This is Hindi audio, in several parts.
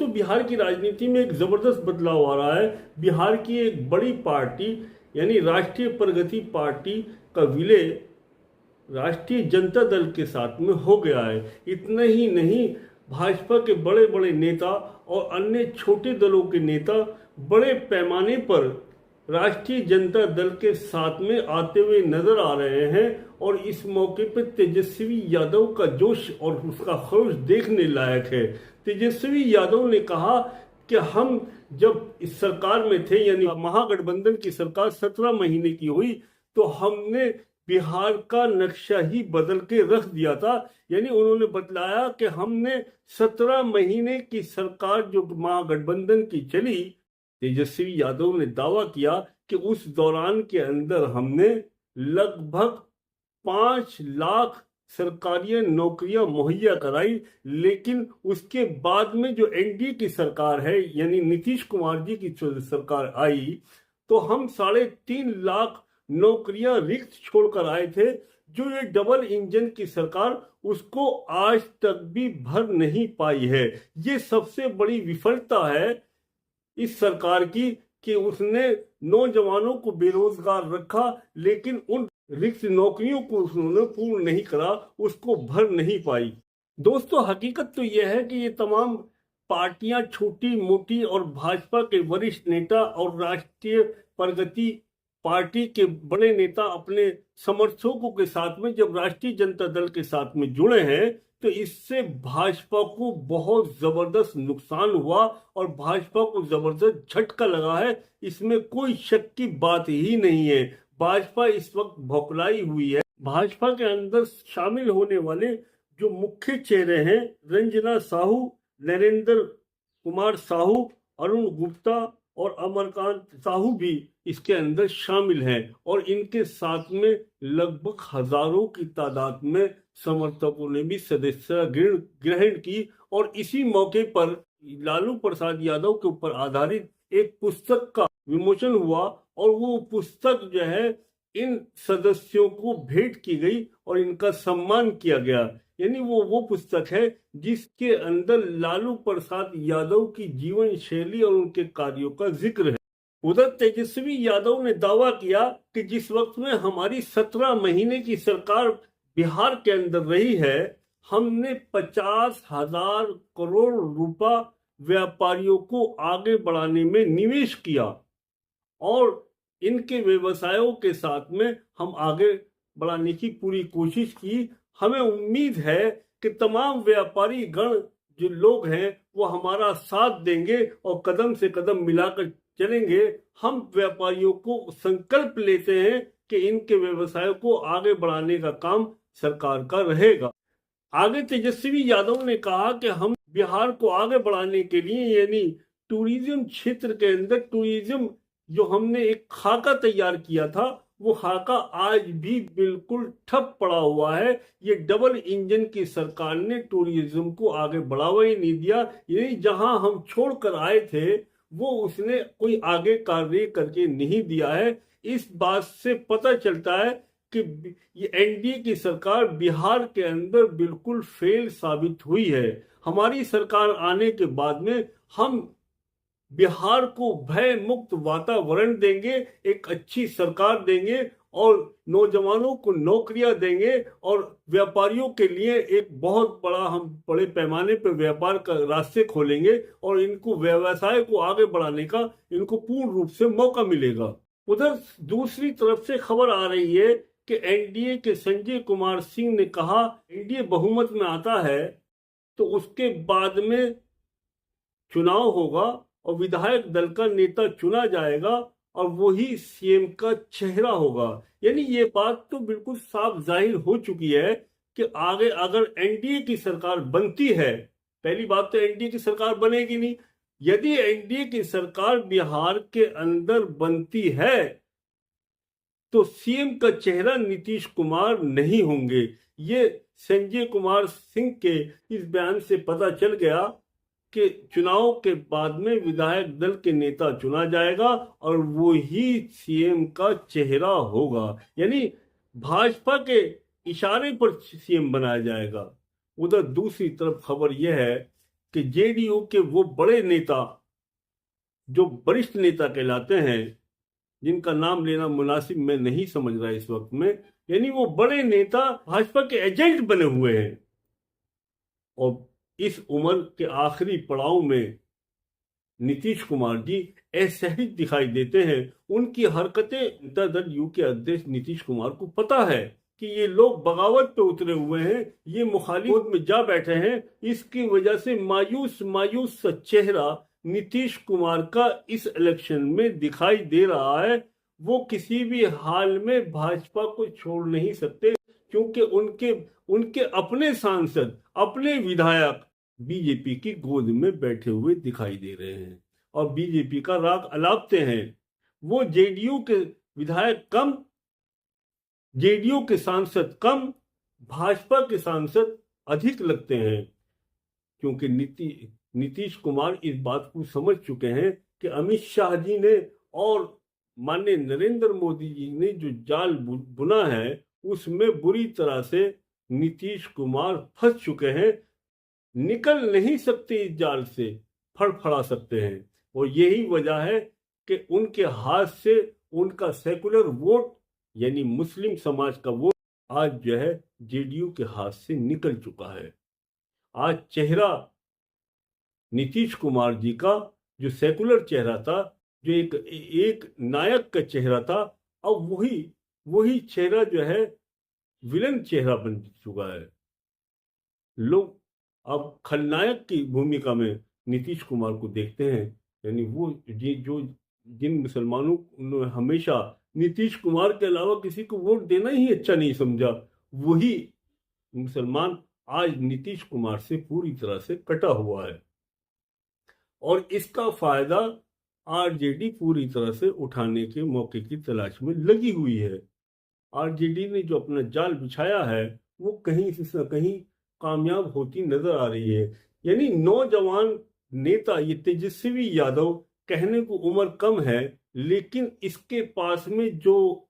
दोस्तों, बिहार की राजनीति में एक जबरदस्त बदलाव आ रहा है। बिहार की एक बड़ी पार्टी यानी राष्ट्रीय प्रगति पार्टी का विलय राष्ट्रीय जनता दल के साथ में हो गया है। इतना ही नहीं, भाजपा के बड़े बड़े नेता और अन्य छोटे दलों के नेता बड़े पैमाने पर राष्ट्रीय जनता दल के साथ में आते हुए नजर आ रहे हैं। और इस मौके पर तेजस्वी यादव का जोश और उसका खरोश देखने लायक है। तेजस्वी यादव ने कहा कि हम जब इस सरकार में थे, यानी महागठबंधन की सरकार 17 महीने की हुई, तो हमने बिहार का नक्शा ही बदल के रख दिया था। यानी उन्होंने बतलाया कि हमने 17 महीने की सरकार जो महागठबंधन की चली, तेजस्वी यादव ने दावा किया कि उस दौरान के अंदर हमने लगभग 5 लाख सरकारी नौकरियां मुहैया कराई। लेकिन उसके बाद में जो एनडीए की सरकार है, यानी नीतीश कुमार जी की सरकार आई, तो हम 3.5 लाख नौकरियां रिक्त छोड़कर आए थे। जो ये डबल इंजन की सरकार उसको आज तक भी भर नहीं पाई है। ये सबसे बड़ी विफलता है इस सरकार की कि उसने नौजवानों को बेरोजगार रखा, लेकिन उन रिक्त नौकरियों को उसने पूर्ण नहीं करा, उसको भर नहीं पाई। दोस्तों, हकीकत तो यह है कि ये तमाम पार्टियां छोटी मोटी और भाजपा के वरिष्ठ नेता और राष्ट्रीय प्रगति पार्टी के बड़े नेता अपने समर्थकों के साथ में जब राष्ट्रीय जनता दल के साथ में जुड़े हैं, तो इससे भाजपा को बहुत जबरदस्त नुकसान हुआ और भाजपा को जबरदस्त झटका लगा है। इसमें कोई शक की बात ही नहीं है। भाजपा इस वक्त भौखलाई हुई है। भाजपा के अंदर शामिल होने वाले जो मुख्य चेहरे हैं, रंजना साहू, नरेंद्र कुमार साहू, अरुण गुप्ता और अमरकांत साहू भी इसके अंदर शामिल हैं। और इनके साथ में लगभग हजारों की तादाद में समर्थकों ने भी सदस्यता ग्रहण की। और इसी मौके पर लालू प्रसाद यादव के ऊपर आधारित एक पुस्तक का विमोचन हुआ और वो पुस्तक जो है इन सदस्यों को भेंट की गई और इनका सम्मान किया गया। यानी वो पुस्तक है जिसके अंदर लालू प्रसाद यादव की जीवन शैली और उनके कार्यों का जिक्र है। उधर तेजस्वी यादव ने दावा किया कि जिस वक्त में हमारी 17 महीने की सरकार बिहार के अंदर रही है, हमने 50,000 करोड़ रुपया व्यापारियों को आगे बढ़ाने में निवेश किया और इनके व्यवसायों के साथ में हम आगे बढ़ाने की पूरी कोशिश की। हमें उम्मीद है कि तमाम व्यापारी गण जो लोग हैं वो हमारा साथ देंगे और कदम से कदम मिलाकर चलेंगे। हम व्यापारियों को संकल्प लेते हैं कि इनके व्यवसायों को आगे बढ़ाने का काम सरकार का रहेगा। आगे तेजस्वी यादव ने कहा कि हम बिहार को आगे बढ़ाने के लिए, यानी टूरिज्म क्षेत्र के अंदर टूरिज्म जो हमने एक खाका तैयार किया था, वो खाका आज भी बिल्कुल ठप पड़ा हुआ है। ये डबल इंजन की सरकार ने टूरिज्म को आगे बढ़ावा ही नहीं दिया। यानी जहां हम छोड़कर आए थे वो उसने कोई आगे कार्य करके नहीं दिया है। इस बात से पता चलता है कि ये एनडीए की सरकार बिहार के अंदर बिल्कुल फेल साबित हुई है। हमारी सरकार आने के बाद में हम बिहार को भय मुक्त वातावरण देंगे, एक अच्छी सरकार देंगे और नौजवानों को नौकरियां देंगे और व्यापारियों के लिए एक बहुत बड़ा हम बड़े पैमाने पर व्यापार का रास्ते खोलेंगे और इनको व्यवसाय को आगे बढ़ाने का इनको पूर्ण रूप से मौका मिलेगा। उधर दूसरी तरफ से खबर आ रही है कि एनडीए के संजय कुमार सिंह ने कहा एनडीए बहुमत में आता है तो उसके बाद में चुनाव होगा और विधायक दल का नेता चुना जाएगा और वही सीएम का चेहरा होगा। यानी ये बात तो बिल्कुल साफ जाहिर हो चुकी है कि आगे अगर एनडीए की सरकार बनती है, पहली बात तो एनडीए की सरकार बनेगी नहीं, यदि एनडीए की सरकार बिहार के अंदर बनती है तो सीएम का चेहरा नीतीश कुमार नहीं होंगे। ये संजय कुमार सिंह के इस बयान से पता चल गया कि चुनाव के बाद में विधायक दल के नेता चुना जाएगा और वो ही सीएम का चेहरा होगा। यानी भाजपा के इशारे पर सीएम बनाया जाएगा। उधर दूसरी तरफ खबर यह है कि जेडीयू के वो बड़े नेता, जो वरिष्ठ नेता कहलाते हैं, जिनका नाम लेना मुनासिब मैं नहीं समझ रहा इस वक्त में, यानी वो बड़े नेता भाजपा के एजेंट बने हुए हैं। और इस उम्र के आखिरी पड़ाव में नीतीश कुमार जी असहज दिखाई देते हैं। उनकी हरकतें जनता दल यू के अध्यक्ष नीतीश कुमार को पता है कि ये लोग बगावत पे उतरे हुए हैं, ये मुखालिफ में जा बैठे हैं। इसकी वजह से मायूस मायूस सा चेहरा नीतीश कुमार का इस इलेक्शन में दिखाई दे रहा है। वो किसी भी हाल में भाजपा को छोड़ नहीं सकते, क्योंकि उनके उनके अपने सांसद, अपने विधायक बीजेपी की गोद में बैठे हुए दिखाई दे रहे हैं और बीजेपी का राग अलापते हैं। वो जेडीयू के विधायक कम, जेडीयू के सांसद कम, भाजपा के सांसद अधिक लगते हैं, क्योंकि नीतीश कुमार इस बात को समझ चुके हैं कि अमित शाह जी ने और माननीय नरेंद्र मोदी जी ने जो जाल बुना है उसमें बुरी तरह से नीतीश कुमार फंस चुके हैं। निकल नहीं सकते इस जाल से, फड़फड़ा सकते हैं। और यही वजह है कि उनके हाथ से उनका सेकुलर वोट यानी मुस्लिम समाज का वोट आज जो है जेडीयू के हाथ से निकल चुका है। आज चेहरा नीतीश कुमार जी का जो सेकुलर चेहरा था, जो एक नायक का चेहरा था, अब वही चेहरा जो है विलन चेहरा बन चुका है। लोग अब खलनायक की भूमिका में नीतीश कुमार को देखते हैं। यानी वो जो जिन मुसलमानों ने हमेशा नीतीश कुमार के अलावा किसी को वोट देना ही अच्छा नहीं समझा, वही मुसलमान आज नीतीश कुमार से पूरी तरह से कटा हुआ है और इसका फायदा आरजेडी पूरी तरह से उठाने के मौके की तलाश में लगी हुई है। आरजेडी ने जो अपना जाल बिछाया है वो कहीं से कहीं कामयाब होती नजर आ रही है। यानी नौजवान नेता ये तेजस्वी यादव, कहने को उम्र कम है लेकिन इसके पास में जो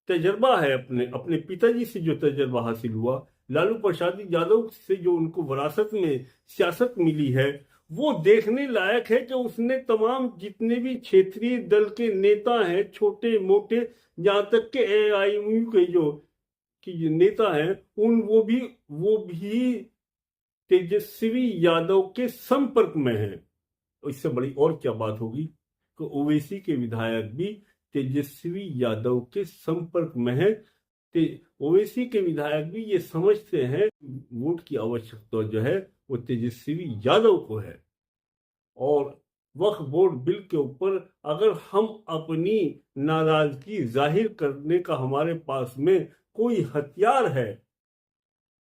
तजर्बा है, अपने पिताजी से जो तजर्बा हासिल हुआ, लालू प्रसाद यादव से जो उनको विरासत में सियासत मिली है, वो देखने लायक है कि उसने तमाम जितने भी क्षेत्रीय दल के नेता हैं, छोटे मोटे, जहां तक के एआईयू के जो नेता हैं, वो भी तेजस्वी यादव के संपर्क में हैं। इससे बड़ी और क्या बात होगी कि ओवैसी के विधायक भी तेजस्वी यादव के संपर्क में है। ओवैसी के विधायक भी ये समझते हैं वोट की आवश्यकता जो है वो तेजस्वी यादव को है। और वक्फ बोर्ड बिल के ऊपर अगर हम अपनी नाराजगी जाहिर करने का हमारे पास में कोई हथियार है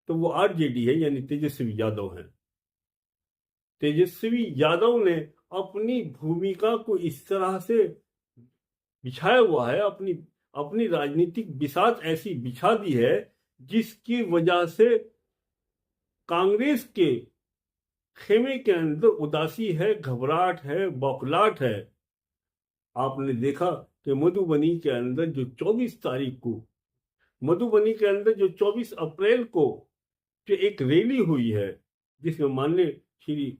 तो वो आरजेडी है, यानी तेजस्वी यादव है। तेजस्वी यादव ने अपनी भूमिका को इस तरह से बिछाया हुआ है, अपनी राजनीतिक बिसात ऐसी बिछा दी है जिसकी वजह से कांग्रेस के खेमे के अंदर उदासी है, घबराहट है, बौखलाहट है। आपने देखा कि मधुबनी के अंदर जो 24 अप्रैल को जो एक रैली हुई है जिसमें माननीय श्री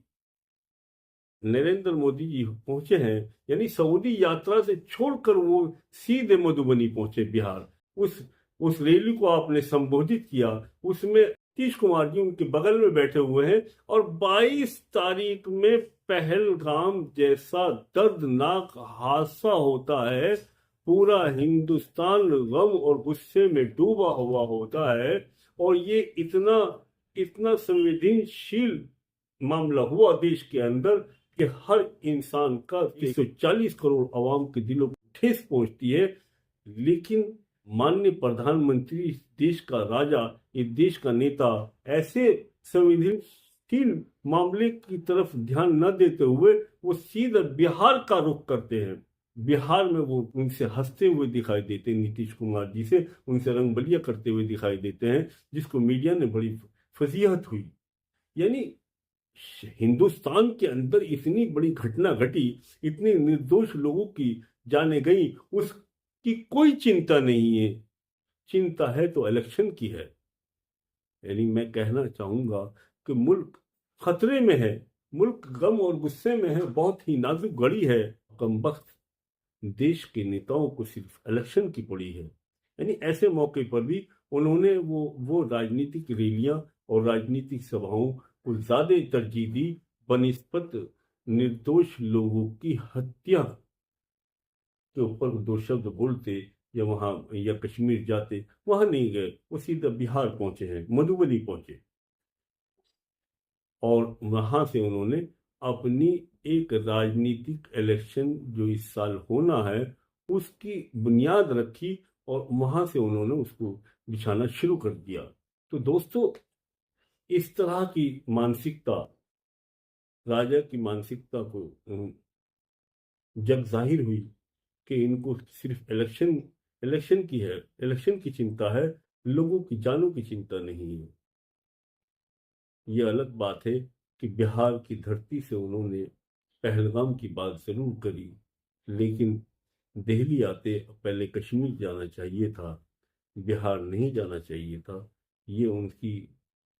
नरेंद्र मोदी जी पहुंचे हैं, यानी सऊदी यात्रा से छोड़कर वो सीधे मधुबनी पहुंचे बिहार। उस रैली को आपने संबोधित किया, उसमें नीतीश कुमार जी उनके बगल में बैठे हुए हैं और 22 तारीख में पहलगाम जैसा दर्दनाक हादसा होता है, पूरा हिंदुस्तान गम और गुस्से में डूबा हुआ होता है और ये इतना संवेदनशील मामला हुआ देश के अंदर कि हर इंसान का 140 करोड़ आवाम के दिलों को ठेस पहुंचती है। लेकिन माननीय प्रधानमंत्री, इस देश का राजा, इस देश का नेता ऐसे संवेदनशील मामले की तरफ ध्यान न देते हुए वो सीधा बिहार का रुख करते हैं। बिहार में वो उनसे हंसते हुए दिखाई देते हैं, नीतीश कुमार जी से उनसे रंगबलिया करते हुए दिखाई देते हैं, जिसको मीडिया ने बड़ी फजीहत हुई। यानी हिंदुस्तान के अंदर इतनी बड़ी घटना घटी, इतने निर्दोष लोगों की जाने गई, उसकी कोई चिंता नहीं है। चिंता है तो इलेक्शन की है। यानी मैं कहना चाहूंगा कि मुल्क खतरे में है, मुल्क गम और गुस्से में है, बहुत ही नाजुक घड़ी है। कमबख्त देश के नेताओं को सिर्फ इलेक्शन की पड़ी है। यानी ऐसे मौके पर भी उन्होंने वो राजनीतिक रैलियां और राजनीतिक सभाओं को ज्यादा तरजीह दी बनिस्बत निर्दोष लोगों की हत्या के ऊपर दो शब्द बोलते या वहां या कश्मीर जाते। वहां नहीं गए, वो सीधा बिहार पहुंचे हैं, मधुबनी पहुंचे और वहां से उन्होंने अपनी एक राजनीतिक इलेक्शन जो इस साल होना है उसकी बुनियाद रखी और वहां से उन्होंने उसको बिछाना शुरू कर दिया। तो दोस्तों, इस तरह की मानसिकता, राजा की मानसिकता को जब जाहिर हुई कि इनको सिर्फ इलेक्शन की है, इलेक्शन की चिंता है, लोगों की जानों की चिंता नहीं है। ये अलग बात है कि बिहार की धरती से उन्होंने पहलगाम की बात जरूर करी, लेकिन दिल्ली आते पहले कश्मीर जाना चाहिए था, बिहार नहीं जाना चाहिए था। ये उनकी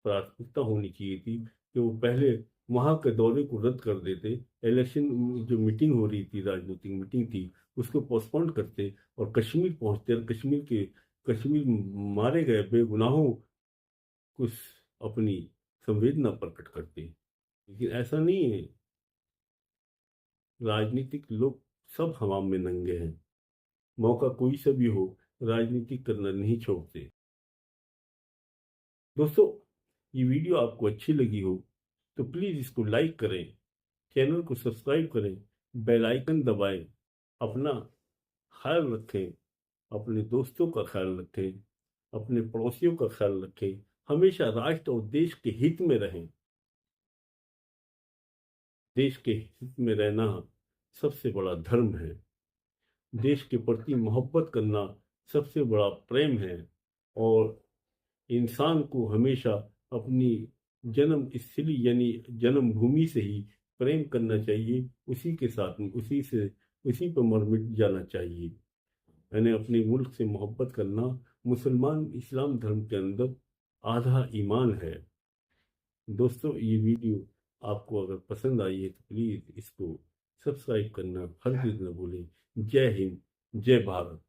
प्राथमिकता होनी चाहिए थी कि वो पहले वहां के दौरे को रद्द कर देते, इलेक्शन जो मीटिंग हो रही थी, राजनीतिक मीटिंग थी, उसको पोस्टपोन करते और कश्मीर पहुंचते और कश्मीर मारे गए बेगुनाहों कुछ अपनी संवेदना प्रकट करते। लेकिन ऐसा नहीं है, राजनीतिक लोग सब हवाम में नंगे हैं, मौका कोई सा भी हो राजनीति करना नहीं छोड़ते। दोस्तों, ये वीडियो आपको अच्छी लगी हो तो प्लीज इसको लाइक करें, चैनल को सब्सक्राइब करें, बेल आइकन दबाएं, अपना ख्याल रखें, अपने दोस्तों का ख्याल रखें, अपने पड़ोसियों का ख्याल रखें, हमेशा राष्ट्र और देश के हित में रहें। देश के हित में रहना सबसे बड़ा धर्म है, देश के प्रति मोहब्बत करना सबसे बड़ा प्रेम है और इंसान को हमेशा अपनी जन्म स्थली यानी जन्मभूमि से ही प्रेम करना चाहिए, उसी के साथ में उसी पर मर मिट जाना चाहिए। यानी अपने मुल्क से मोहब्बत करना मुसलमान इस्लाम धर्म के अंदर आधा ईमान है। दोस्तों, ये वीडियो आपको अगर पसंद आई है तो प्लीज इसको सब्सक्राइब करना हरगिज न भूलें। जय हिंद, जय भारत।